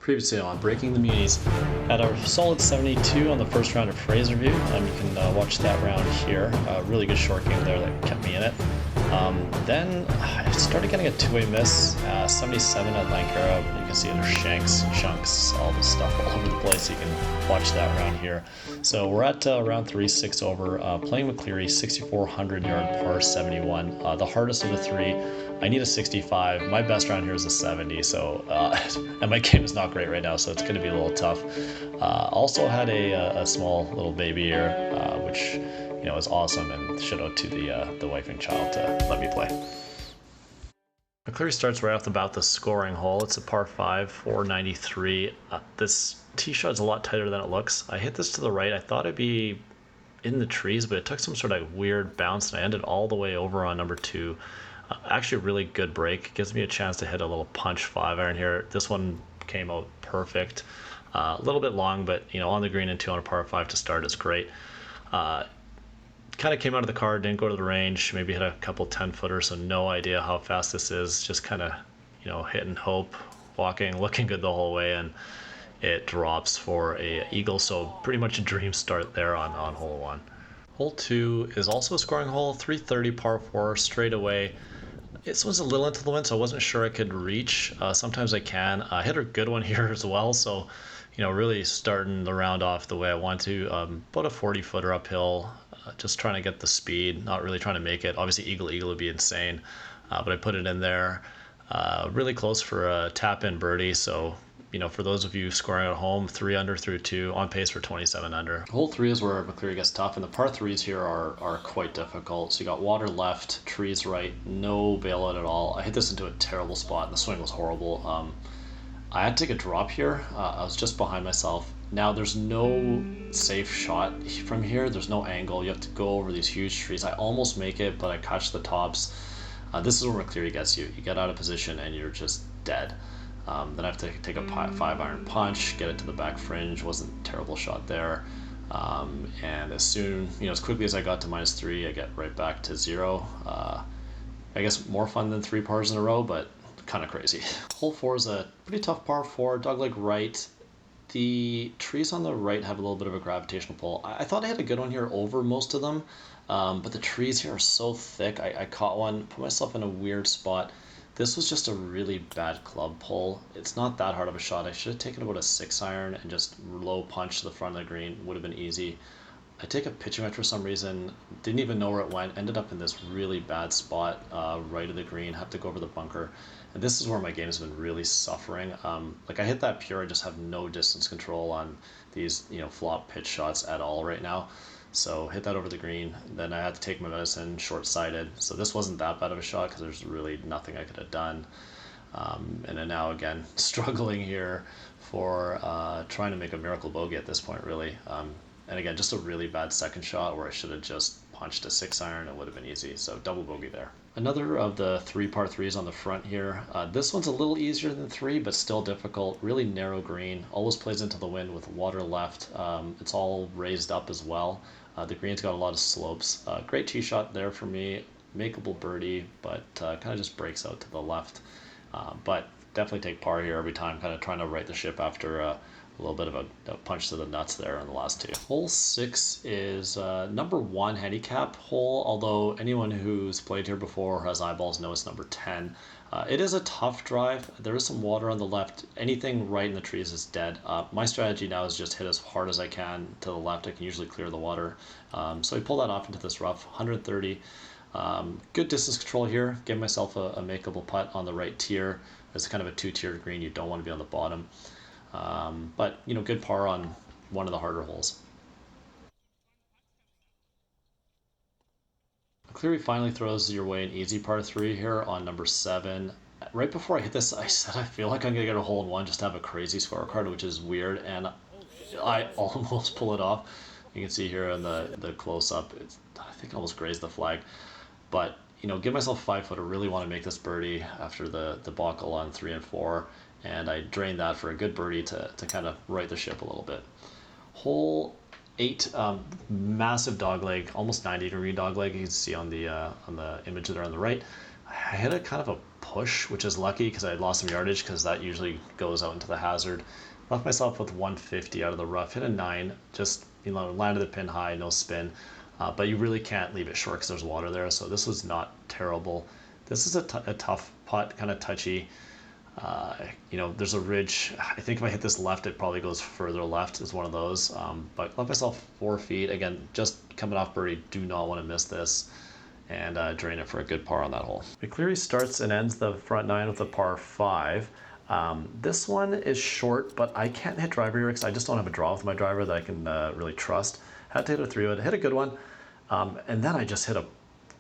Previously on Breaking the Munis, had a solid 72 on the first round of Fraser View. You can watch that round here. Really good short game there that kept me in it. Then I started getting a two-way miss, 77 at Lankara. You can see there's shanks, chunks, all this stuff all over the place. You can watch that round here. So we're at round 3, 6 over, playing McCleery, 6,400 yard par 71. The hardest of the three. I need a 65. My best round here is a 70. So and my game is not great right now, so it's going to be a little tough. Also had a small little baby here, which is awesome, and shout out to the wife and child to let me play. McCleery starts right off the bat, the scoring hole. It's a par 5, 493. This tee shot is a lot tighter than it looks. I hit this to the right. I thought it'd be in the trees, but it took some sort of weird bounce, and I ended all the way over on number 2. Actually, a really good break. Gives me a chance to hit a little punch 5-iron here. This one came out perfect. A little bit long, but on the green and 2 on a par 5 to start is great. Kind of came out of the car, didn't go to the range, maybe hit a couple 10-footers, so no idea how fast this is. Just kind of, hit and hope, walking, looking good the whole way, and it drops for a eagle, so pretty much a dream start there on hole 1. Hole 2 is also a scoring hole, 330 par 4 straight away. This was a little into the wind, so I wasn't sure I could reach. Sometimes I can. I hit a good one here as well, so really starting the round off the way I want to. About a 40-footer uphill, just trying to get the speed, not really trying to make it. Obviously, eagle would be insane, but I put it in there. Really close for a tap-in birdie, so for those of you scoring at home, 3 under through 2, on pace for 27 under. Hole 3 is where McCleery gets tough, and the par 3s here are quite difficult. So you got water left, trees right, no bailout at all. I hit this into a terrible spot, and the swing was horrible. I had to take a drop here. I was just behind myself. Now there's no safe shot from here. There's no angle. You have to go over these huge trees. I almost make it, but I catch the tops. This is where McCleery gets you. You get out of position and you're just dead. Then I have to take a 5-iron punch, get it to the back fringe. Wasn't a terrible shot there. And as quickly as I got to -3, I get right back to 0. I guess more fun than 3 pars in a row, but kind of crazy. Hole 4 is a pretty tough par 4, dogleg right. The trees on the right have a little bit of a gravitational pull. I thought I had a good one here over most of them, but the trees here are so thick. I caught one, put myself in a weird spot. This was just a really bad club pull. It's not that hard of a shot. I should have taken about a 6-iron and just low punch to the front of the green. Would have been easy. I take a pitching wedge for some reason, didn't even know where it went, ended up in this really bad spot right of the green, had to go over the bunker. And this is where my game has been really suffering. I hit that pure, I just have no distance control on these flop pitch shots at all right now. So hit that over the green, then I had to take my medicine short-sighted. So this wasn't that bad of a shot because there's really nothing I could have done. And then now again, struggling here for trying to make a miracle bogey at this point, really. And again, just a really bad second shot where I should have just punched a 6-iron. It would have been easy. So double bogey there. Another of the 3 par 3s on the front here. This one's a little easier than 3, but still difficult. Really narrow green. Always plays into the wind with water left. It's all raised up as well. The green's got a lot of slopes. Great tee shot there for me. Makeable birdie, but kind of just breaks out to the left. But definitely take par here every time, kind of trying to right the ship after a little bit of a punch to the nuts there on the last 2. Hole 6 is number 1 handicap hole, although anyone who's played here before or has eyeballs know it's number 10. It is a tough drive. There is some water on the left. Anything right in the trees is dead. My strategy now is just hit as hard as I can to the left. I can usually clear the water. So I pull that off into this rough, 130. Good distance control here. Give myself a makeable putt on the right tier. It's kind of a 2-tiered green. You don't want to be on the bottom. But good par on one of the harder holes. McCleery finally throws your way an easy par 3 here on number 7. Right before I hit this, I said I feel like I'm gonna get a hole in 1 just to have a crazy scorecard, which is weird, and I almost pull it off. You can see here in the close-up, I think I almost grazed the flag, but give myself a 5-footer. Really want to make this birdie after the debacle on 3 and 4. And I drained that for a good birdie to kind of right the ship a little bit. Hole 8, massive dogleg, almost 90-degree dogleg. You can see on the image there on the right. I hit a kind of a push, which is lucky because I lost some yardage because that usually goes out into the hazard. Left myself with 150 out of the rough, hit a 9, just landed the pin high, no spin. But you really can't leave it short because there's water there, so this was not terrible. This is a tough putt, kind of touchy. There's a ridge. I think if I hit this left, it probably goes further left. Is one of those. But left myself 4 feet. Again, just coming off birdie. Do not want to miss this. And drain it for a good par on that hole. McCleery starts and ends the front 9 with a par 5. This one is short, but I can't hit driver here because I just don't have a draw with my driver that I can really trust. Had to hit a 3-wood, hit a good one. And then I just hit a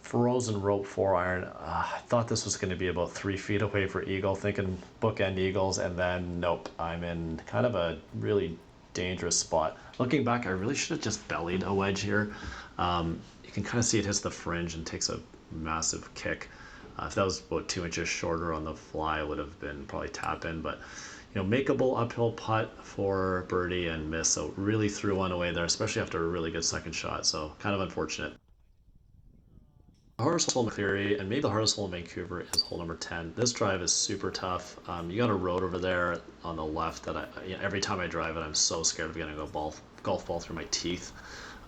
frozen rope 4-iron. I thought this was going to be about 3 feet away for eagle, thinking bookend eagles, and then nope, I'm in kind of a really dangerous spot. Looking back, I really should have just bellied a wedge here. You can kind of see it hits the fringe and takes a massive kick. If that was about 2 inches shorter on the fly, it would have been probably tap in, but makeable uphill putt for birdie and miss. So really threw one away there, especially after a really good second shot. So kind of unfortunate. The hardest hole in McCleery, and maybe the hardest hole in Vancouver, is hole number 10. This drive is super tough. You got a road over there on the left that every time I drive it, I'm so scared of getting a golf ball through my teeth.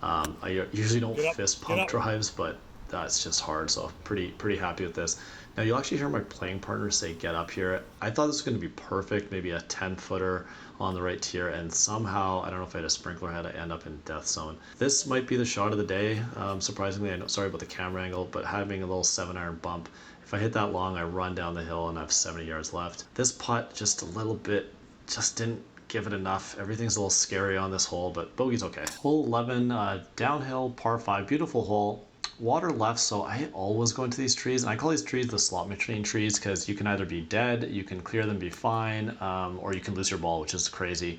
I usually don't fist pump drives, but that's just hard. So pretty happy with this. Now you'll actually hear my playing partner say get up here. I thought this was going to be perfect, maybe a 10-footer on the right tier, and somehow, I don't know if I had a sprinkler head, I end up in death zone. This might be the shot of the day, surprisingly. I know, sorry about the camera angle, but having a little 7-iron bump, if I hit that long, I run down the hill and I have 70 yards left. This putt just a little bit, just didn't give it enough. Everything's a little scary on this hole, but bogey's okay. Hole 11, downhill, par 5, beautiful hole. Water left, so I always go into these trees, and I call these trees the slot machine trees because you can either be dead, you can clear them, be fine, or you can lose your ball, which is crazy.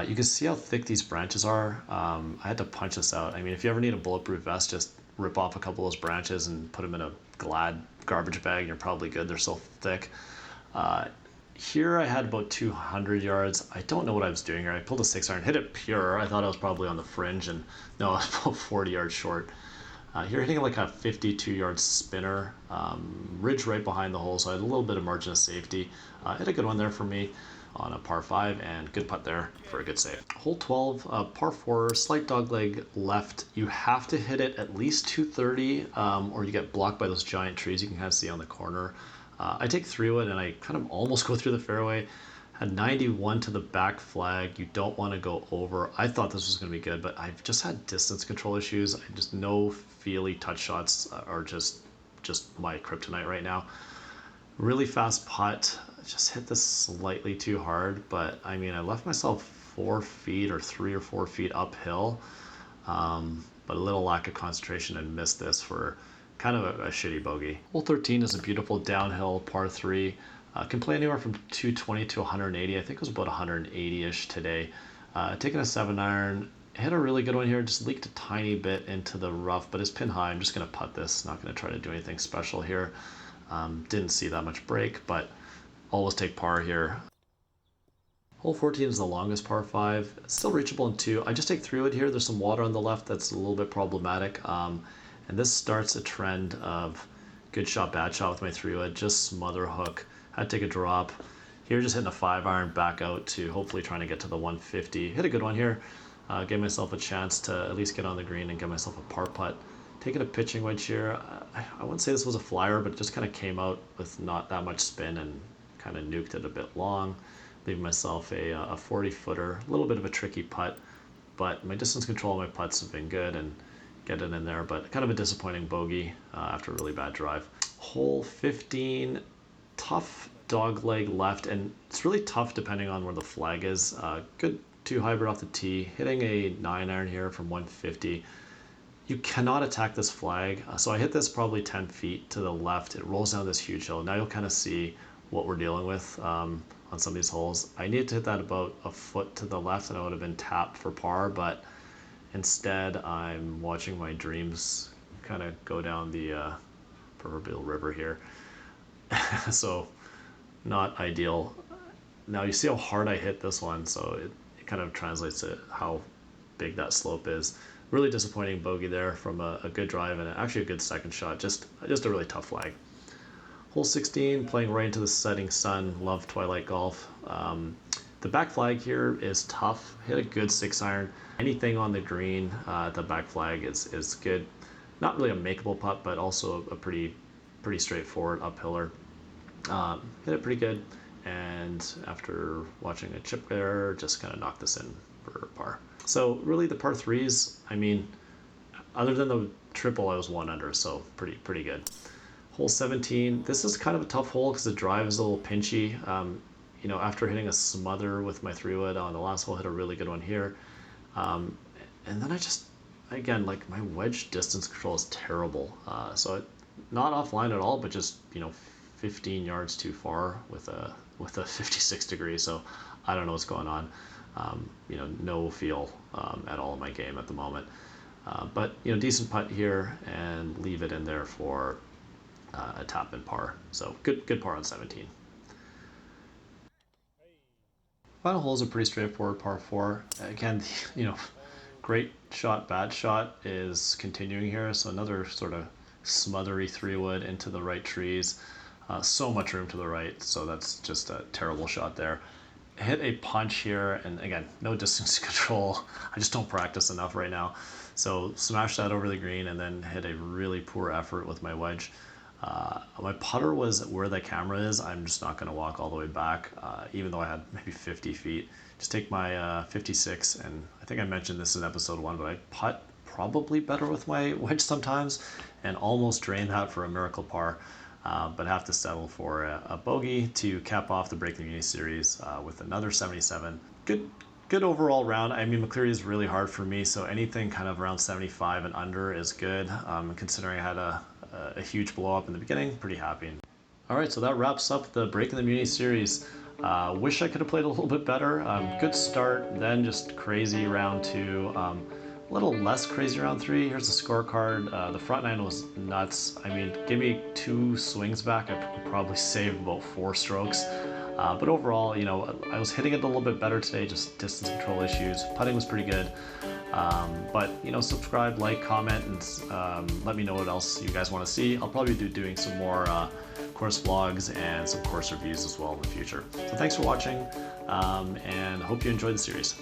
You can see how thick these branches are. I had to punch this out. I mean, if you ever need a bulletproof vest, just rip off a couple of those branches and put them in a Glad garbage bag, and you're probably good. They're so thick. Here I had about 200 yards. I don't know what I was doing here. I pulled a 6-iron, hit it pure. I thought I was probably on the fringe, and no, I was about 40 yards short. Here hitting like a 52-yard spinner, ridge right behind the hole, so I had a little bit of margin of safety. Hit a good one there for me on a par 5, and good putt there for a good save. Hole 12, par 4, slight dogleg left. You have to hit it at least 230, or you get blocked by those giant trees you can kind of see on the corner. I take 3-wood and I kind of almost go through the fairway. Had 91 to the back flag. You don't want to go over. I thought this was going to be good, but I've just had distance control issues. I just no feely touch shots are just my kryptonite right now. Really fast putt. Just hit this slightly too hard, but I mean, I left myself 4 feet or 3 or 4 feet uphill, but a little lack of concentration and missed this for kind of a shitty bogey. Hole 13 is a beautiful downhill par 3. Can play anywhere from 220 to 180. I think it was about 180-ish today. Taking a 7-iron, hit a really good one here. Just leaked a tiny bit into the rough, but it's pin high. I'm just going to putt this. Not going to try to do anything special here. Didn't see that much break, but always take par here. Hole 14 is the longest par 5. It's still reachable in 2. I just take 3-wood here. There's some water on the left that's a little bit problematic. And this starts a trend of good shot, bad shot with my 3-wood. Just smother hook. Had to take a drop. Here just hitting a 5-iron back out to hopefully trying to get to the 150. Hit a good one here. Gave myself a chance to at least get on the green and get myself a par putt. Taking a pitching wedge here. I wouldn't say this was a flyer, but it just kind of came out with not that much spin and kind of nuked it a bit long. Leaving myself a 40-footer. A little bit of a tricky putt, but my distance control on my putts have been good and get it in there, but kind of a disappointing bogey after a really bad drive. Hole 15. Tough dog leg left, and it's really tough depending on where the flag is. Good 2 hybrid off the tee, hitting a 9-iron here from 150. You cannot attack this flag, so I hit this probably 10 feet to the left. It rolls down this huge hill. Now you'll kind of see what we're dealing with on some of these holes. I needed to hit that about a foot to the left, and I would have been tapped for par, but instead I'm watching my dreams kind of go down the proverbial river here. So not ideal. Now you see how hard I hit this one, so it kind of translates to how big that slope is. Really disappointing bogey there from a good drive and actually a good second shot. Just a really tough flag. Hole 16, playing right into the setting sun. Love Twilight Golf. The back flag here is tough. Hit a good 6-iron. Anything on the green, the back flag is good. Not really a makeable putt, but also a pretty straightforward uphiller. Hit it pretty good, and after watching a chip there, just kind of knocked this in for par. So really, the par threes, I mean, other than the triple, I was 1 under, so pretty good. Hole 17, this is kind of a tough hole because the drive is a little pinchy. You know, after hitting a smother with my 3-wood on the last hole, hit a really good one here. And then I just, again, like my wedge distance control is terrible. So not offline at all, but just, you know, 15 yards too far with a 56 degree. So I don't know what's going on. You know, no feel at all in my game at the moment. But, you know, decent putt here and leave it in there for a top and par. So good par on 17. Final hole is a pretty straightforward par 4. Again, you know, great shot, bad shot is continuing here. So another sort of smothery 3-wood into the right trees. So much room to the right, so that's just a terrible shot there. Hit a punch here, and again, no distance control. I just don't practice enough right now. So smash that over the green and then hit a really poor effort with my wedge. My putter was where the camera is. I'm just not going to walk all the way back, even though I had maybe 50 feet. Just take my 56, and I think I mentioned this in episode 1, but I putt probably better with my wedge sometimes, and almost drain that for a miracle par. But have to settle for a bogey to cap off the Break the Munis series with another 77. Good overall round. I mean, McCleery is really hard for me, so anything kind of around 75 and under is good. Considering I had a huge blow up in the beginning, pretty happy. All right, so that wraps up the Break the Munis series. Wish I could have played a little bit better. Good start, then just crazy round 2. A little less crazy round 3. Here's the scorecard. The front 9 was nuts. I mean, give me 2 swings back, I could probably save about 4 strokes. But overall, you know, I was hitting it a little bit better today, just distance control issues. Putting was pretty good. But, you know, subscribe, like, comment, and let me know what else you guys want to see. I'll probably be doing some more course vlogs and some course reviews as well in the future. So thanks for watching, and hope you enjoyed the series.